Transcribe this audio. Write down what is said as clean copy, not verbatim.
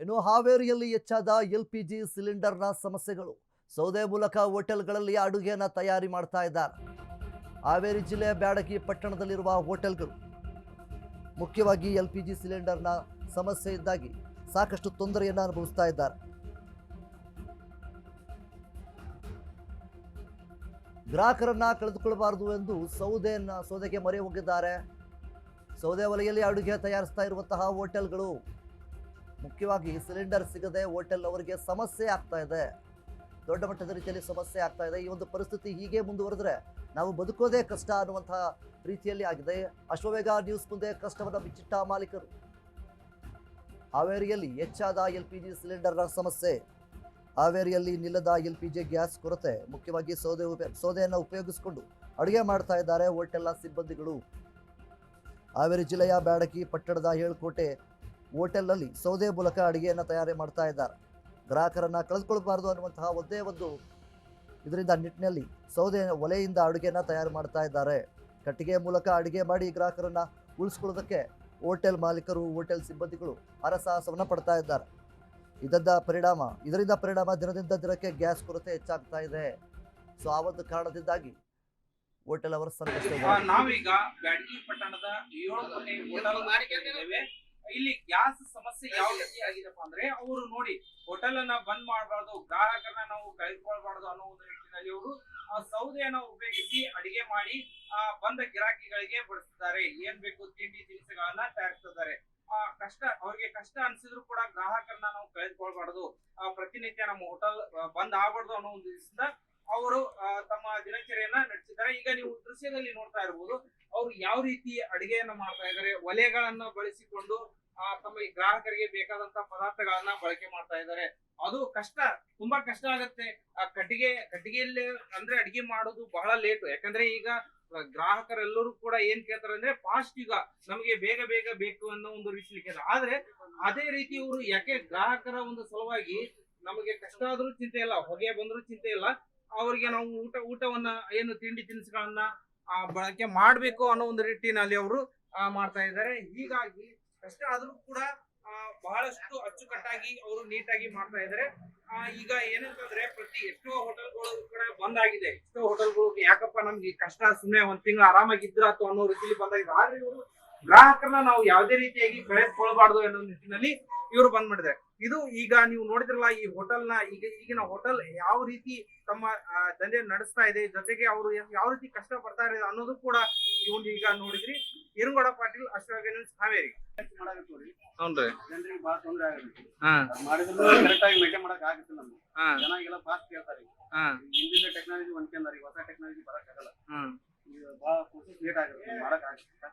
ಇನ್ನು ಹಾವೇರಿಯಲ್ಲಿ ಹೆಚ್ಚಾದ ಎಲ್ಪಿಜಿ ಸಿಲಿಂಡರ್ನ ಸಮಸ್ಯೆಗಳು. ಸೌದೆ ಮೂಲಕ ಹೋಟೆಲ್ಗಳಲ್ಲಿ ಅಡುಗೆಯನ್ನು ತಯಾರಿ ಮಾಡ್ತಾ ಇದ್ದಾರೆ. ಹಾವೇರಿ ಜಿಲ್ಲೆಯ ಬ್ಯಾಡಗಿ ಪಟ್ಟಣದಲ್ಲಿರುವ ಹೋಟೆಲ್ಗಳು ಮುಖ್ಯವಾಗಿ ಎಲ್ಪಿಜಿ ಸಿಲಿಂಡರ್ನ ಸಮಸ್ಯೆ ಇದ್ದಾಗಿ ಸಾಕಷ್ಟು ತೊಂದರೆಯನ್ನು ಅನುಭವಿಸ್ತಾ ಇದ್ದಾರೆ. ಗ್ರಾಹಕರನ್ನ ಕಳೆದುಕೊಳ್ಳಬಾರದು ಎಂದು ಸೌದೆಗೆ ಮೊರೆ ಹೋಗಿದ್ದಾರೆ. ಸೌದೆ ಒಲೆಯಲ್ಲಿ ಅಡುಗೆ ತಯಾರಿಸ್ತಾ ಇರುವಂತಹ ಹೋಟೆಲ್ಗಳು ಮುಖ್ಯವಾಗಿ ಸಿಲಿಂಡರ್ ಸಿಗದೆ ಹೋಟೆಲ್ ಅವರಿಗೆ ಸಮಸ್ಯೆ ಆಗ್ತಾ ಇದೆ. ದೊಡ್ಡ ಮಟ್ಟದ ರೀತಿಯಲ್ಲಿ ಸಮಸ್ಯೆ ಆಗ್ತಾ ಇದೆ. ಈ ಒಂದು ಪರಿಸ್ಥಿತಿ ಹೀಗೆ ಮುಂದುವರೆದ್ರೆ ನಾವು ಬದುಕೋದೇ ಕಷ್ಟ ಅನ್ನುವಂತಹ ರೀತಿಯಲ್ಲಿ ಆಗಿದೆ. ಅಶ್ವವೇಗ ನ್ಯೂಸ್ ಮುಂದೆ ಕಷ್ಟವನ್ನು ಬಿಚ್ಚಿಟ್ಟ ಮಾಲೀಕರು. ಹಾವೇರಿಯಲ್ಲಿ ಹೆಚ್ಚಾದ ಎಲ್ಪಿಜಿ ಸಿಲಿಂಡರ್ನ ಸಮಸ್ಯೆ. ಹಾವೇರಿಯಲ್ಲಿ ನಿಲ್ಲದ ಎಲ್ಪಿಜಿ ಗ್ಯಾಸ್ ಕೊರತೆ. ಮುಖ್ಯವಾಗಿ ಸೌದೆಯನ್ನು ಉಪಯೋಗಿಸಿಕೊಂಡು ಅಡುಗೆ ಮಾಡ್ತಾ ಇದ್ದಾರೆ ಹೋಟೆಲ್ನ ಸಿಬ್ಬಂದಿಗಳು. ಹಾವೇರಿ ಜಿಲ್ಲೆಯ ಬ್ಯಾಡಗಿ ಪಟ್ಟಣದ ಏಳ್ಕೋಟೆ ಹೋಟೆಲ್ನಲ್ಲಿ ಸೌದೆ ಮೂಲಕ ಅಡುಗೆಯನ್ನು ತಯಾರಿ ಮಾಡ್ತಾ ಇದ್ದಾರೆ. ಗ್ರಾಹಕರನ್ನು ಕಳೆದುಕೊಳ್ಳಬಾರದು ಅನ್ನುವಂತಹ ಒಂದೇ ಒಂದು ಇದರಿಂದ ನಿಟ್ಟಿನಲ್ಲಿ ಸೌದೆ ಒಲೆಯಿಂದ ಅಡುಗೆಯನ್ನು ತಯಾರು ಮಾಡ್ತಾ ಇದ್ದಾರೆ. ಕಟ್ಟಿಗೆ ಮೂಲಕ ಅಡುಗೆ ಮಾಡಿ ಗ್ರಾಹಕರನ್ನು ಉಳಿಸ್ಕೊಳ್ಳೋದಕ್ಕೆ ಹೋಟೆಲ್ ಮಾಲೀಕರು, ಹೋಟೆಲ್ ಸಿಬ್ಬಂದಿಗಳು ಹರಸಾಹಸವನ್ನು ಪಡ್ತಾ ಇದ್ದಾರೆ. ಇದರಿಂದ ಪರಿಣಾಮ ದಿನದಿಂದ ದಿನಕ್ಕೆ ಗ್ಯಾಸ್ ಕೊರತೆ ಹೆಚ್ಚಾಗ್ತಾ ಇದೆ. ಸೊ ಆ ಒಂದು ಕಾರಣದಿಂದಾಗಿ ಹೋಟೆಲ್ ಅವರ ಸಂಕಷ್ಟ. ನಾವೀಗ ಬ್ಯಾಡಗಿ ಪಟ್ಟಣದ ಏಳ್ಕೋಟೆ ಹೋಟೆಲ್ ಇಲ್ಲಿ ಗ್ಯಾಸ್ ಸಮಸ್ಯೆ ಯಾವ ರೀತಿ ಆಗಿದೆಪ್ಪ ಅಂದ್ರೆ, ಅವರು ನೋಡಿ ಹೋಟೆಲ್ ಅನ್ನ ಬಂದ್ ಮಾಡಬಾರ್ದು, ಗ್ರಾಹಕರನ್ನ ನಾವು ಕಳೆದುಕೊಳ್ಬಾರ್ದು ಅನ್ನೋ ಒಂದು ನಿಟ್ಟಿನಲ್ಲಿ ಅವರು ಸೌದೆಯನ್ನ ಉಪಯೋಗಿಸಿ ಅಡಿಗೆ ಮಾಡಿ ಬಂದ ಗಿರಾಕಿಗಳಿಗೆ ಬಡಿಸ್ತಿದ್ದಾರೆ. ಏನ್ ಬೇಕು ತಿಂಡಿ ತಿನಿಸುಗಳನ್ನ ತಯಾರಿಸ್ತಿದ್ದಾರೆ. ಅವ್ರಿಗೆ ಕಷ್ಟ ಅನ್ಸಿದ್ರು ಕೂಡ ಗ್ರಾಹಕರನ್ನ ನಾವು ಕಳೆದುಕೊಳ್ಬಾರ್ದು, ಪ್ರತಿನಿತ್ಯ ನಮ್ಮ ಹೋಟೆಲ್ ಬಂದ್ ಆಗ್ಬಾರ್ದು ಅನ್ನೋ ಒಂದು ದಿವಸದಿಂದ ಅವರು ತಮ್ಮ ದಿನಚರಿಯನ್ನ ನಡೆಸಿದ್ದಾರೆ. ಈಗ ನೀವು ದೃಶ್ಯದಲ್ಲಿ ನೋಡ್ತಾ ಇರಬಹುದು ಅವ್ರು ಯಾವ ರೀತಿ ಅಡಿಗೆಯನ್ನ ಮಾಡ್ತಾ ಇದ್ದಾರೆ. ಒಲೆಗಳನ್ನ ಬಳಸಿಕೊಂಡು ತಮ್ಮ ಗ್ರಾಹಕರಿಗೆ ಬೇಕಾದಂತ ಪದಾರ್ಥಗಳನ್ನ ಬಳಕೆ ಮಾಡ್ತಾ ಇದ್ದಾರೆ. ಅದು ತುಂಬಾ ಕಷ್ಟ ಆಗುತ್ತೆ. ಕಟ್ಟಿಗೆಯಲ್ಲಿ ಅಂದ್ರೆ ಅಡಿಗೆ ಮಾಡೋದು ಬಹಳ ಲೇಟ್. ಯಾಕಂದ್ರೆ ಈಗ ಗ್ರಾಹಕರೆಲ್ಲರೂ ಕೂಡ ಏನ್ ಕೇಳ್ತಾರೆ ಅಂದ್ರೆ ಫಾಸ್ಟ್, ಈಗ ನಮಗೆ ಬೇಗ ಬೇಗ ಬೇಕು ಅನ್ನೋ ಒಂದು ರೀತಿ ಕೇಳ್ತಾರೆ. ಆದ್ರೆ ಅದೇ ರೀತಿ ಇವರು ಯಾಕೆ ಗ್ರಾಹಕರ ಒಂದು ಸಲುವಾಗಿ ನಮಗೆ ಕಷ್ಟ ಆದ್ರೂ ಚಿಂತೆ ಇಲ್ಲ, ಹೊಗೆ ಬಂದ್ರೂ ಚಿಂತೆ ಇಲ್ಲ, ಅವ್ರಿಗೆ ನಾವು ಊಟವನ್ನ ಏನು ತಿಂಡಿ ತಿನಿಸುಗಳನ್ನ ಬಳಕೆ ಮಾಡ್ಬೇಕು ಅನ್ನೋ ಒಂದು ನಿಟ್ಟಿನಲ್ಲಿ ಅವರು ಮಾಡ್ತಾ ಇದ್ದಾರೆ. ಹೀಗಾಗಿ ಕಷ್ಟ ಆದ್ರೂ ಕೂಡ ಬಹಳಷ್ಟು ಅಚ್ಚುಕಟ್ಟಾಗಿ ಅವರು ನೀಟಾಗಿ ಮಾಡ್ತಾ ಇದ್ದಾರೆ. ಈಗ ಏನಂತಂದ್ರೆ ಎಷ್ಟೋ ಹೋಟೆಲ್ಗಳು ಕೂಡ ಬಂದಾಗಿದೆ. ಎಷ್ಟೋ ಹೋಟೆಲ್ಗಳು ಯಾಕಪ್ಪ ನಮ್ಗೆ ಕಷ್ಟ, ಸುಮ್ಮನೆ ಒಂದ್ ತಿಂಗಳು ಆರಾಮಾಗಿದ್ರ ಅಥವಾ ಅನ್ನೋ ರೀತಿಯಲ್ಲಿ ಬಂದಾಗಿದೆ. ಆದ್ರೆ ಇವರು ಗ್ರಾಹಕರನ್ನ ನಾವು ಯಾವುದೇ ರೀತಿಯಾಗಿ ಕಳೆದುಕೊಳ್ಬಾರ್ದು ಅನ್ನೋ ನಿಟ್ಟಿನಲ್ಲಿ ಇವರು ಬಂದ್ ಮಾಡಿದ್ದಾರೆ. ಇದು ಈಗ ನೀವು ನೋಡಿದ್ರಲ್ಲ ಈ ಹೋಟೆಲ್ನ ಈಗಿನ ಹೋಟೆಲ್ ಯಾವ ರೀತಿ ತಮ್ಮ ದಂಧೆ ನಡೆಸ್ತಾ ಇದೆ, ಜೊತೆಗೆ ಅವರು ಯಾವ ರೀತಿ ಕಷ್ಟ ಪಡ್ತಾ ಇದೆ ಅನ್ನೋದು ಕೂಡ ಇವ್ನು ಈಗ ನೋಡಿದ್ರಿ. ಇರುಂಗೌಡ ಪಾಟೀಲ್, ಅಶ್ವವೇಗ ನ್ಯೂಸ್, ಹಾವೇರಿ. ಹೌನ್ರಿ, ಜನರಿಗೆ ಬಹಳ ತೊಂದರೆ ಆಗುತ್ತೆ. ಮಾಡಿದ್ರು ಕರೆಕ್ಟ್ ಆಗಿ ಮೇಂಟೈನ್ ಮಾಡಕ್ ಆಗುತ್ತೆ. ನಮ್ಗೆ ಚೆನ್ನಾಗೆಲ್ಲ ಫಾಸ್ಟ್ ಕೇಳ್ತಾರೆ. ಹಿಂದಿನ ಟೆಕ್ನಾಲಜಿ ಹೊಂದ್ಕೊಂಡಾರ, ಹೊಸ ಟೆಕ್ನಾಲಜಿ ಬರಕ್ ಆಗಲ್ಲ. ಬಹಳ ಲೇಟ್ ಆಗುತ್ತೆ ಮಾಡಕ್ ಆಗುತ್ತೆ.